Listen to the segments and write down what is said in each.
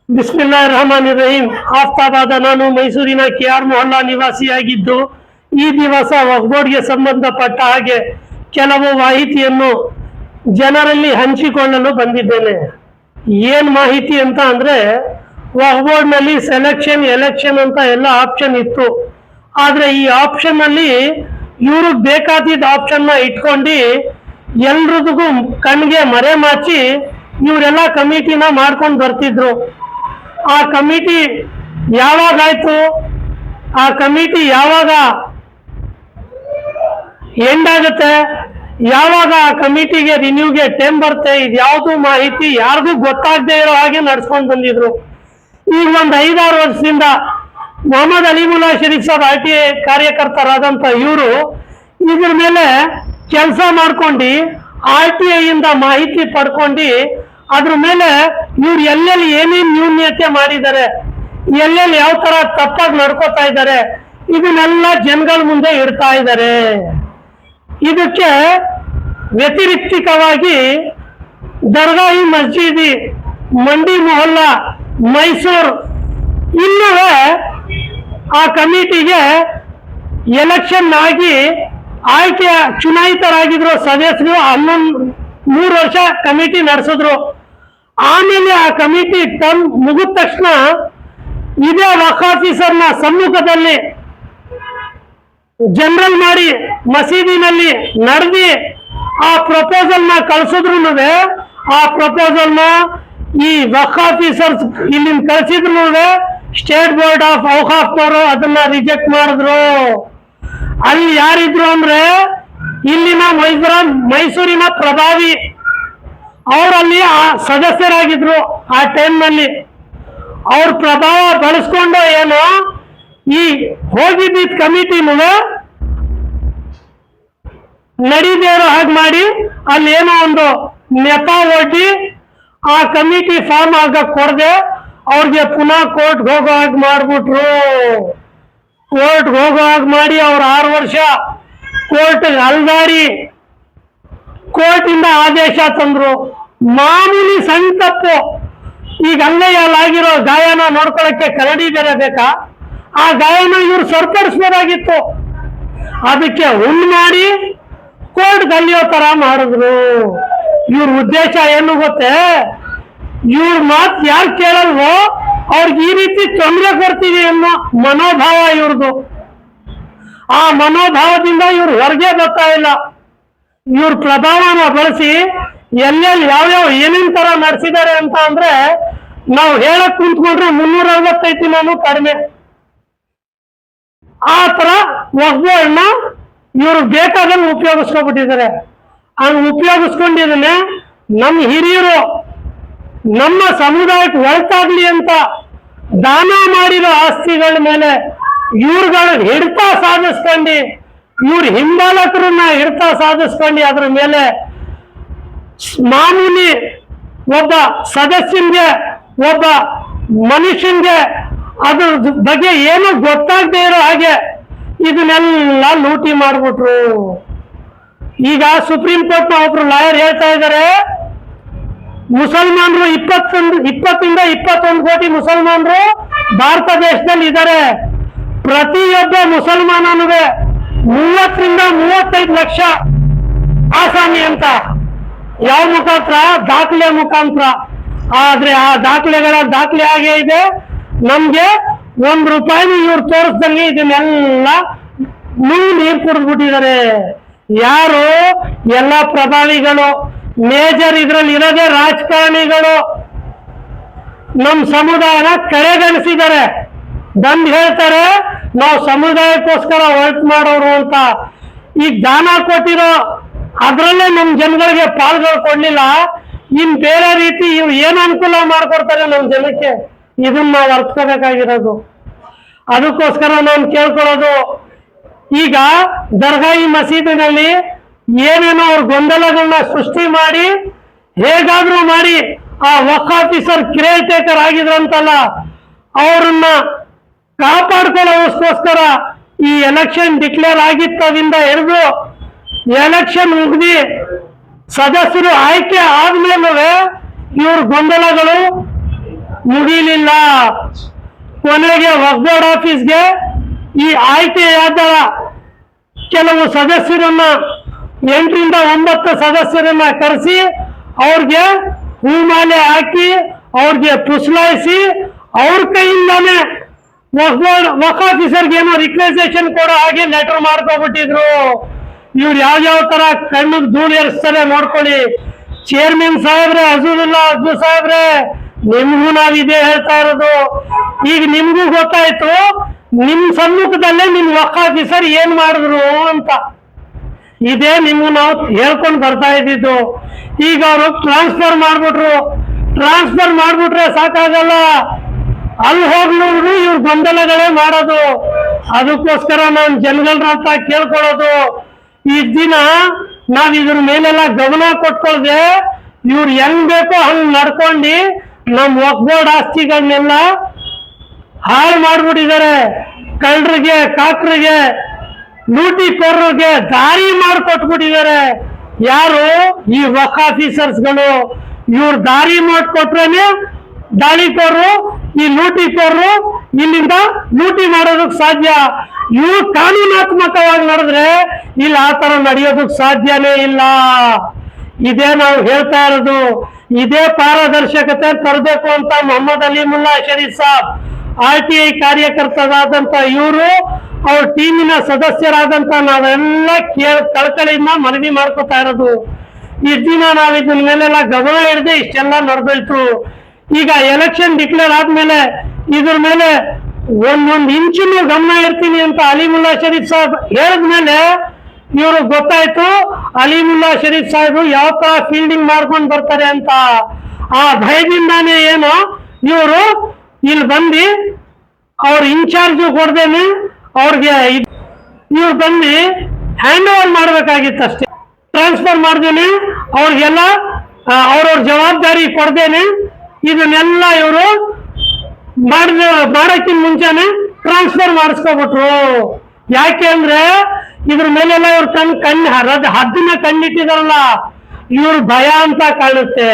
ಬಿಸ್ಮಿಲ್ಲಾಹಿರ್ ರಹಮಾನಿರ್ ರಹೀಂ. ಆಫ್ತಾಬಾದ ನಾನು ಮೈಸೂರಿನ KR ಮೊಹಲ್ಲಾ ನಿವಾಸಿಯಾಗಿದ್ದು, ಈ ದಿವಸ ವಕ್ಫ್ ಬೋರ್ಡ್ಗೆ ಸಂಬಂಧಪಟ್ಟ ಹಾಗೆ ಕೆಲವು ಮಾಹಿತಿಯನ್ನು ಜನರಲ್ಲಿ ಹಂಚಿಕೊಳ್ಳಲು ಬಂದಿದ್ದೇನೆ. ಏನ್ ಮಾಹಿತಿ ಅಂತ ಅಂದ್ರೆ, ವಕ್ಫ್ ಬೋರ್ಡ್ ನಲ್ಲಿ ಸೆಲೆಕ್ಷನ್, ಎಲೆಕ್ಷನ್ ಅಂತ ಎಲ್ಲ ಆಪ್ಷನ್ ಇತ್ತು. ಆದ್ರೆ ಈ ಆಪ್ಷನ್ ಅಲ್ಲಿ ಇವ್ರಿಗೆ ಬೇಕಾದಿದ್ದ ಆಪ್ಷನ್ ನ ಇಟ್ಕೊಂಡು ಎಲ್ರಿಗೂ ಕಣ್ಣಿಗೆ ಮರೆ ಮಾಚಿ ಇವರೆಲ್ಲ ಕಮಿಟಿನ ಮಾಡ್ಕೊಂಡು ಬರ್ತಿದ್ರು. ಆ ಕಮಿಟಿ ಯಾವಾಗ ಆಯ್ತು, ಆ ಕಮಿಟಿ ಯಾವಾಗ ಎಂಡ್ ಆಗುತ್ತೆ, ಯಾವಾಗ ಆ ಕಮಿಟಿಗೆ ರಿನ್ಯೂಗೆ ಟೈಮ್ ಬರುತ್ತೆ, ಇದ್ಯಾವುದು ಮಾಹಿತಿ ಯಾರಿಗೂ ಗೊತ್ತಾಗದೆ ಇರೋ ಹಾಗೆ ನಡ್ಸ್ಕೊಂಡು ಬಂದಿದ್ರು. ಈಗ ಒಂದು 5-6 ವರ್ಷದಿಂದ ಮೊಹಮ್ಮದ್ ಅಲಿಮುಲ್ಲಾ ಶರೀಫ್ ಸಾಬ್ RTI ಕಾರ್ಯಕರ್ತರಾದಂಥ ಇವರು ಇದ್ರ ಮೇಲೆ ಕೆಲಸ ಮಾಡ್ಕೊಂಡು RTI ಇಂದ ಮಾಹಿತಿ ಪಡ್ಕೊಂಡು ಅದ್ರ ಮೇಲೆ ಇವ್ರು ಎಲ್ಲೆಲ್ಲಿ ಏನೇನು ನ್ಯೂನ್ಯತೆ ಮಾಡಿದ್ದಾರೆ, ಎಲ್ಲೆಲ್ಲಿ ಯಾವ ತರ ತಪ್ಪಾಗಿ ನಡ್ಕೋತಾ ಇದ್ದಾರೆ, ಇದನ್ನೆಲ್ಲ ಜನಗಳ ಮುಂದೆ ಇಡ್ತಾ ಇದ್ದಾರೆ. ಇದಕ್ಕೆ ವ್ಯತಿರಿಕ್ತವಾಗಿ ದರ್ಗಾಹಿ ಮಸ್ಜಿದಿ ಮಂಡಿ ಮೊಹಲ್ಲಾ ಮೈಸೂರು ಇನ್ನೂ ಆ ಕಮಿಟಿಗೆ ಎಲೆಕ್ಷನ್ ಆಗಿ ಆಯ್ಕೆ ಚುನಾಯಿತರಾಗಿದ್ರು ಸದಸ್ಯರು 3 ವರ್ಷ ಕಮಿಟಿ ನಡೆಸಿದ್ರು. ಆಮೇಲೆ ಆ ಕಮಿಟಿ ಟರ್ಮ್ ಮುಗಿದ ತಕ್ಷಣ ಇದೇ ವಕ್ಫ್ ಆಫೀಸರ್ನ ಸಮ್ಮುಖದಲ್ಲಿ ಜನರಲ್ ಮಾಡಿ ಮಸೀದಿನಲ್ಲಿ ನಡೆದಿ ಆ ಪ್ರಪೋಸಲ್ನ ಕಳಿಸಿದ್ರು. ಆ ಪ್ರಪೋಸಲ್ನ ಈ ವಕ್ಫ್ ಆಫೀಸರ್ಸ್ ಇಲ್ಲಿಂದ ಕಳಿಸಿದ್ರು. ಸ್ಟೇಟ್ ಬೋರ್ಡ್ ಆಫ್ ಔಕಾಫ್ನವರು ಅದನ್ನ ರಿಜೆಕ್ಟ್ ಮಾಡಿದ್ರು. ಅಲ್ಲಿ ಯಾರಿದ್ರು ಅಂದ್ರೆ ಇಲ್ಲಿನ ಮೈಸೂರಿನ ಪ್ರಭಾವಿ ಅವರಲ್ಲಿ ಆ ಸದಸ್ಯರಾಗಿದ್ರು. ಆ ಟೈಮ್ನಲ್ಲಿ ಅವ್ರ ಪ್ರಭಾವ ಬಳಸ್ಕೊಂಡು ಏನೋ ಈ ಹೋಗಿದ್ದ ಕಮಿಟಿನೂ ನಡೀದೇ ಇರೋ ಹಾಗೆ ಮಾಡಿ ಅಲ್ಲಿ ಏನೋ ಒಂದು ನೆಪ ಒಡ್ಡಿ ಆ ಕಮಿಟಿ ಫಾರ್ಮ್ ಆಗಕ್ಕೆ ಕೊಡದೆ ಅವ್ರಿಗೆ ಪುನಃ ಕೋರ್ಟ್ಗೆ ಹೋಗೋ ಹಾಗೆ ಮಾಡ್ಬಿಟ್ರು. ಕೋರ್ಟ್ಗೆ ಹೋಗೋ ಹಾಗೆ ಮಾಡಿ ಅವ್ರು 6 ವರ್ಷ ಕೋರ್ಟ್ ಅಲ್ದಾಡಿ ಕೋರ್ಟಿಂದ ಆದೇಶ ತಂದ್ರು. ಮಾಮೂಲಿ ಸಣ್ಣ ತಪ್ಪು, ಈಗ ಅಂಗೈಯಲ್ಲಾಗಿರೋ ಗಾಯನ ನೋಡ್ಕೊಳಕ್ಕೆ ಕರಡಿ ಬೇರೆ ಬೇಕಾ? ಆ ಗಾಯನ ಇವ್ರು ಸರಿಪಡಿಸ್ಬೋದಾಗಿತ್ತು. ಅದಕ್ಕೆ ಹುಣ್ಣು ಮಾಡಿ ಕೋರ್ಟ್ ಗಲ್ಲಿಯೋ ತರ ಮಾಡಿದ್ರು. ಇವ್ರ ಉದ್ದೇಶ ಏನು ಗೊತ್ತೇ? ಇವ್ರ ಮಾತು ಯಾರು ಕೇಳಲ್ವೋ ಅವ್ರಿಗೆ ಈ ರೀತಿ ತೊಂದರೆ ಕೊಡ್ತೀವಿ ಅನ್ನೋ ಮನೋಭಾವ ಇವ್ರದು. ಆ ಮನೋಭಾವದಿಂದ ಇವ್ರು ಹೊರಗೆ ಬರ್ತಾ ಇಲ್ಲ. ಇವ್ರ ಪ್ರಭಾವನ ಬಳಸಿ ಎಲ್ಲೆಲ್ಲಿ ಯಾವ್ಯಾವ ಏನೇನ್ ತರ ನಡೆಸಿದ್ದಾರೆ ಅಂತ ಅಂದ್ರೆ ನಾವು ಹೇಳಕ್ ಕುಂತ್ಕೊಂಡ್ರೆ 365 ದಿನಾನು ಕಡಿಮೆ. ಆ ತರ ವಕ್ಫ್ ಬೋರ್ಡ್ನ ಇವ್ರು ಬೇಕಾದಂಗೆ ಉಪಯೋಗಿಸ್ಕೊಂಡ್ಬಿಟ್ಟಿದ್ದಾರೆ. ಹಂಗೆ ಉಪಯೋಗಿಸ್ಕೊಂಡಿದ್ದನ್ನೇ ನಮ್ಮ ಹಿರಿಯರು ನಮ್ಮ ಸಮುದಾಯಕ್ಕೆ ಒಳ್ತಾಗ್ಲಿ ಅಂತ ದಾನ ಮಾಡಿರೋ ಆಸ್ತಿಗಳ ಮೇಲೆ ಇವ್ರುಗಳು ಹಿಡ್ತಾ ಸಾಧಿಸ್ಕೊಂಡು, ಇವ್ರ ಹಿಂಬಾಲಕರನ್ನ ಹಿಡ್ತಾ ಸಾಧಿಸ್ಕೊಂಡು ಅದ್ರ ಮೇಲೆ ಮಾಮೂಲಿ ಒಬ್ಬ ಸದಸ್ಯನ್ಗೆ, ಒಬ್ಬ ಮನುಷ್ಯನ್ಗೆ ಅದ್ರ ಬಗ್ಗೆ ಏನು ಗೊತ್ತಾಗದೆ ಇರೋ ಹಾಗೆ ಇದನ್ನೆಲ್ಲ ಲೂಟಿ ಮಾಡ್ಬಿಟ್ರು. ಈಗ ಸುಪ್ರೀಂ ಕೋರ್ಟ್ ನ ಒಬ್ರು ಲಾಯರ್ ಹೇಳ್ತಾ ಇದ್ದಾರೆ, ಮುಸಲ್ಮಾನರು 20-21 ಕೋಟಿ ಮುಸಲ್ಮಾನರು ಭಾರತ ದೇಶದಲ್ಲಿ ಇದ್ದಾರೆ. ಪ್ರತಿಯೊಬ್ಬ ಮುಸಲ್ಮಾನನೂ 30-35 ಲಕ್ಷ ಆಸಾಮಿ ಅಂತ. ಯಾವ ಮುಖಾಂತರ? ದಾಖಲೆ ಮುಖಾಂತರ. ಆದ್ರೆ ಆ ದಾಖಲೆ ಹಾಗೆ ಇದೆ. ನಮ್ಗೆ ₹1 ಇವ್ರು ತೋರಿಸ್ದಂಗೆ ಇದನ್ನೆಲ್ಲ ನೀರು ಕುಡಿದ್ಬಿಟ್ಟಿದ್ದಾರೆ. ಯಾರು? ಎಲ್ಲ ಪ್ರಭಾವಿಗಳು, ಮೇಜರ್ ಇದ್ರಲ್ಲಿ ಇರೋದೇ ರಾಜಕಾರಣಿಗಳು ನಮ್ಮ ಸಮುದಾಯನ ಕಡೆಗಣಿಸಿದ್ದಾರೆ. ಬಂದು ಹೇಳ್ತಾರೆ ನಾವು ಸಮುದಾಯಕ್ಕೋಸ್ಕರ ವರ್ಕ್ ಮಾಡೋರು ಅಂತ. ಈಗ ದಾನ ಕೊಟ್ಟಿರೋ ಅದ್ರಲ್ಲೇ ನಮ್ಮ ಜನಗಳಿಗೆ ಪಾಲ್ಗಳು ಕೊಡ್ಲಿಲ್ಲ, ಇನ್ ಬೇರೆ ರೀತಿ ಇವ್ರು ಏನು ಅನುಕೂಲ ಮಾಡ್ಕೊಡ್ತಾರೆ ನಮ್ಮ ಜನಕ್ಕೆ, ಇದನ್ನ ನಾವು ಅರ್ತ್ಕೋಬೇಕಾಗಿರೋದು. ಅದಕ್ಕೋಸ್ಕರ ನಾನು ಕೇಳ್ಕೊಳ್ಳೋದು, ಈಗ ದರ್ಗಾಹಿ ಮಸೀದಿನಲ್ಲಿ ಏನೇನೋ ಅವ್ರ ಗೊಂದಲಗಳನ್ನ ಸೃಷ್ಟಿ ಮಾಡಿ ಹೇಗಾದ್ರೂ ಮಾಡಿ ಆ ವಕ್ಫ್ ಆಫೀಸರ್ ಕೇರ್ ಟೇಕರ್ ಆಗಿದ್ರಂತಲ್ಲ, ಅವ್ರನ್ನ ಕಾಪಾಡ್ಕೊಳ್ಳೋದಕ್ಕೋಸ್ಕರ ಈ ಎಲೆಕ್ಷನ್ ಡಿಕ್ಲೇರ್ ಆಗಿದ್ದರಿಂದ ಹಿಡಿದು ಎಲೆಕ್ಷನ್ ಮುಗಿದಿ ಸದಸ್ಯರು ಆಯ್ಕೆ ಆದ್ಮೇಲೆ ಇವ್ರ ಗೊಂದಲಗಳು ಮುಗಿಲಿಲ್ಲ. ಕೊನೆಗೆ ವಕ್ಫ್ ಆಫೀಸ್ಗೆ ಈ ಆಯ್ಕೆಯಾದ ಕೆಲವು ಸದಸ್ಯರನ್ನ 8 ರಿಂದ 9 ಸದಸ್ಯರನ್ನ ಕರೆಸಿ ಅವ್ರಿಗೆ ಹೂಮಾಲೆ ಹಾಕಿ ಅವ್ರಿಗೆ ಪುಸ್ಲಾಯಿಸಿ ಅವ್ರ ಕೈಯಿಂದಾನೆ ವಕ್ಫ್ ಆಫೀಸರ್ಗೆ ಏನೋ ರಿಕ್ವೆಸೇಷನ್ ಕೊಡೋ ಹಾಗೆ ಲೆಟರ್ ಮಾಡ್ಕೊಬಿಟ್ಟಿದ್ರು. ಇವ್ರು ಯಾವ್ಯಾವ ತರ ಕಣ್ಣಿಗೆ ಧೂಳು ಏರಿಸ್ತಾರೆ ನೋಡ್ಕೊಳ್ಳಿ. ಚೇರ್ಮನ್ ಸಾಹೇಬ್ರೆ, ಅಜುದುಲ್ಲಾ ಅಜ್ಜು ಸಾಹೇಬ್ರೆ, ನಿಮ್ಗೂ ನಾವಿದೆ ಹೇಳ್ತಾ ಇರೋದು. ಈಗ ನಿಮ್ಗೂ ಗೊತ್ತಾಯ್ತು ನಿಮ್ ಸಮ್ಮುಖದಲ್ಲೇ ನಿಮ್ ವಕ್ಫ್ ಆಫೀಸರ್ ಏನ್ ಮಾಡಿದ್ರು ಅಂತ. ಇದೇ ನಿಮ್ಗೂ ನಾವು ಹೇಳ್ಕೊಂಡು ಬರ್ತಾ ಇದ್ದಿದ್ದು. ಈಗ ಅವರು ಟ್ರಾನ್ಸ್ಫರ್ ಮಾಡ್ಬಿಟ್ರೆ ಸಾಕಾಗಲ್ಲ, ಅಲ್ಲಿ ಹೋಗ್ಲೂರು ಇವ್ರು ಗೊಂದಲಗಳೇ ಮಾಡೋದು. ಅದಕ್ಕೋಸ್ಕರ ನಾನು ಜನಗಳ ಹತ್ರ ಕೇಳ್ಕೊಳ್ಳೋದು, ಈ ದಿನ ನಾವ್ ಇದ್ರ ಮೇಲೆಲ್ಲ ಗಮನ ಕೊಟ್ಕೊಳ್ದೆ ಇವ್ರು ಹೆಂಗ್ ಬೇಕೋ ಹಂಗ್ ನಡ್ಕೊಂಡು ನಮ್ ವಕ್ಫ್ ಆಸ್ತಿಗಳನ್ನೆಲ್ಲ ಹಾಳು ಮಾಡ್ಬಿಟ್ಟಿದ್ದಾರೆ. ಕಳ್ಳರಿಗೆ, ಕಾಕ್ರಿಗೆ, ಲೂಟಿಕೋರರಿಗೆ ದಾರಿ ಮಾಡಿಕೊಟ್ಬಿಟ್ಟಿದ್ದಾರೆ. ಯಾರು? ಈ ವಕ್ಫ್ ಆಫೀಸರ್ಸ್ಗಳು. ಇವ್ರು ದಾರಿ ಮಾಡಿಕೊಟ್ರೇನೆ ದಾಳಿಕೋರರು, ಈ ಲೂಟಿಕೋರರು ಇಲ್ಲಿಂದ ಲೂಟಿ ಮಾಡೋದಕ್ಕೆ ಸಾಧ್ಯ. ಇವ್ರು ಕಾನೂನಾತ್ಮಕವಾಗಿ ನಡೆದ್ರೆ ಇಲ್ಲಿ ಆ ತರ ನಡೆಯೋದಕ್ಕೆ ಸಾಧ್ಯನೇ ಇಲ್ಲ. ಇದೇ ನಾವು ಹೇಳ್ತಾ ಇರೋದು. ಇದೇ ಪಾರದರ್ಶಕತೆ ತರಬೇಕು ಅಂತ ಮೊಹಮ್ಮದ್ ಅಲಿಮುಲ್ಲಾ ಶರೀಫ್ ಸಾಬ್, RTI ಕಾರ್ಯಕರ್ತರಾದಂತ ಇವರು, ಅವ್ರ ಟೀಮಿನ ಸದಸ್ಯರಾದಂತ ನಾವೆಲ್ಲ ಕಳಕಳಿಯಿಂದ ಮನವಿ ಮಾಡ್ಕೊತಾ ಇರೋದು. ಇಷ್ಟ ದಿನ ನಾವ್ ಇದ್ರ ಮೇಲೆಲ್ಲ ಗಮನ ಹಿಡ್ದೆ ಇಷ್ಟೆಲ್ಲ ನಡೆದೋಯ್ತು. ಈಗ ಎಲೆಕ್ಷನ್ ಡಿಕ್ಲೇರ್ ಆದ್ಮೇಲೆ ಇದ್ರ ಮೇಲೆ ಒಂದೊಂದು ಇಂಚಿನೂ ಗಮನ ಇರ್ತೀನಿ ಅಂತ ಅಲಿಮುಲ್ಲಾ ಶರೀಫ್ ಸಾಹೇಬ್ ಹೇಳಿದ್ಮೇಲೆ ಇವರು ಗೊತ್ತಾಯ್ತು ಅಲಿಮುಲ್ಲಾ ಶರೀಫ್ ಸಾಹೇಬ್ ಯಾವ ತರ ಫೀಲ್ಡಿಂಗ್ ಮಾಡ್ಕೊಂಡು ಬರ್ತಾರೆ ಅಂತ. ಆ ಭಯದಿಂದಾನೇ ಏನೋ ಇವರು ಇಲ್ಲಿ ಬಂದು ಅವ್ರ ಇನ್ಚಾರ್ಜ್ ಕೊಡ್ದೇನೆ ಅವ್ರಿಗೆ ಇವ್ರು ಬಂದು ಹ್ಯಾಂಡ್ ಓವರ್ ಮಾಡ್ಬೇಕಾಗಿತ್ತು ಅಷ್ಟೇ. ಟ್ರಾನ್ಸ್ಫರ್ ಮಾಡ್ದೇನೆ ಅವ್ರಿಗೆಲ್ಲ ಅವ್ರವ್ರ ಜವಾಬ್ದಾರಿ ಕೊಡ್ದೇನೆ ಇದನ್ನೆಲ್ಲ ಇವರು ಮಾಡಕ್ಕಿಂತ ಮುಂಚೆನೆ ಟ್ರಾನ್ಸ್ಫರ್ ಮಾಡಿಸ್ಕೊಬಿಟ್ರು. ಯಾಕೆ ಅಂದ್ರೆ ಇದ್ರ ಮೇಲೆಲ್ಲ ಇವ್ರ ಹದ್ದಿನ ಕಣ್ಣಿಟ್ಟಿದಾರಲ್ಲ, ಇವ್ರ ಭಯ ಅಂತ ಕಾಣುತ್ತೆ.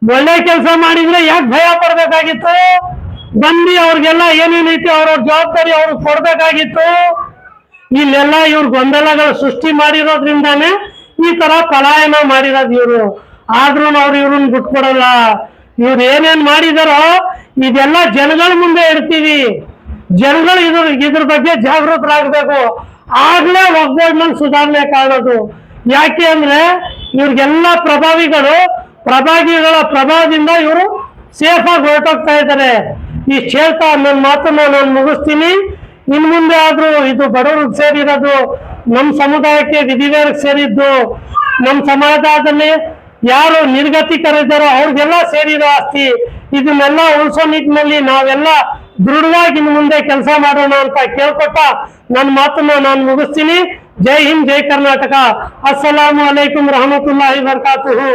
ಒಳ್ಳೆ ಕೆಲಸ ಮಾಡಿದ್ರೆ ಯಾಕೆ ಭಯ ಪಡ್ಬೇಕಾಗಿತ್ತು? ಬಂದು ಅವ್ರಿಗೆಲ್ಲ ಏನೇನೈತಿ ಅವ್ರವ್ರ ಜವಾಬ್ದಾರಿ ಅವ್ರಿಗೆ ಕೊಡ್ಬೇಕಾಗಿತ್ತು. ಇಲ್ಲೆಲ್ಲ ಇವ್ರ ಗೊಂದಲಗಳು ಸೃಷ್ಟಿ ಮಾಡಿರೋದ್ರಿಂದಾನೆ ಈ ತರ ಪಲಾಯನ ಮಾಡಿರೋದು ಇವರು. ಆದ್ರೂ ಅವ್ರು ಇವ್ರನ್ನ ಬಿಟ್ಕೊಡಲ್ಲ. ಇವ್ರು ಏನೇನ್ ಮಾಡಿದಾರೋ ಇದೆಲ್ಲ ಜನಗಳ ಮುಂದೆ ಇಡ್ತೀವಿ. ಜನಗಳು ಇದ್ರ ಬಗ್ಗೆ ಜಾಗೃತರಾಗಬೇಕು. ಆಗ್ಲೇ ವಕ್ಫ್ ಬೋರ್ಡ್ ಸುಧಾರಣೆ ಕಾಣೋದು. ಯಾಕೆ ಅಂದ್ರೆ ಇವ್ರಿಗೆಲ್ಲ ಪ್ರಭಾವಿಗಳ ಪ್ರಭಾವದಿಂದ ಇವರು ಸೇಫ್ ಆಗಿ ಹೊರಟೋಗ್ತಾ ಇದ್ದಾರೆ. ಇಷ್ಟು ಹೇಳ್ತಾ ನನ್ನ ಮಾತನ್ನ ನಾನು ಮುಗಿಸ್ತೀನಿ. ಇನ್ ಮುಂದೆ ಆದ್ರೂ ಇದು ಬಡವ್ರಿಗೆ ಸೇರಿರೋದು, ನಮ್ಮ ಸಮುದಾಯಕ್ಕೆ ವಿಧಿವೇರಕ್ಕೆ ಸೇರಿದ್ದು, ನಮ್ಮ ಸಮಾಜದಲ್ಲಿ ಯಾರು ನಿರ್ಗತಿಕರಿದ್ದಾರೋ ಅವ್ರಿಗೆಲ್ಲ ಸೇರಿರೋ ಆಸ್ತಿ. ಇದನ್ನೆಲ್ಲ ಉಳಿಸೋ ನಿಟ್ಟಿನಲ್ಲಿ ನಾವೆಲ್ಲ ದೃಢವಾಗಿ ಇನ್ನು ಮುಂದೆ ಕೆಲಸ ಮಾಡೋಣ ಅಂತ ಕೇಳ್ಕೊಟ್ಟ ನನ್ನ ಮಾತನ್ನ ನಾನು ಮುಗಿಸ್ತೀನಿ. ಜೈ ಹಿಂದ್, ಜೈ ಕರ್ನಾಟಕ. ಅಸ್ಸಲಾಮು ಅಲೈಕುಂ ರಹಮತುಲ್ಲಾಹಿ ಬರ್ಕಾತುಹು.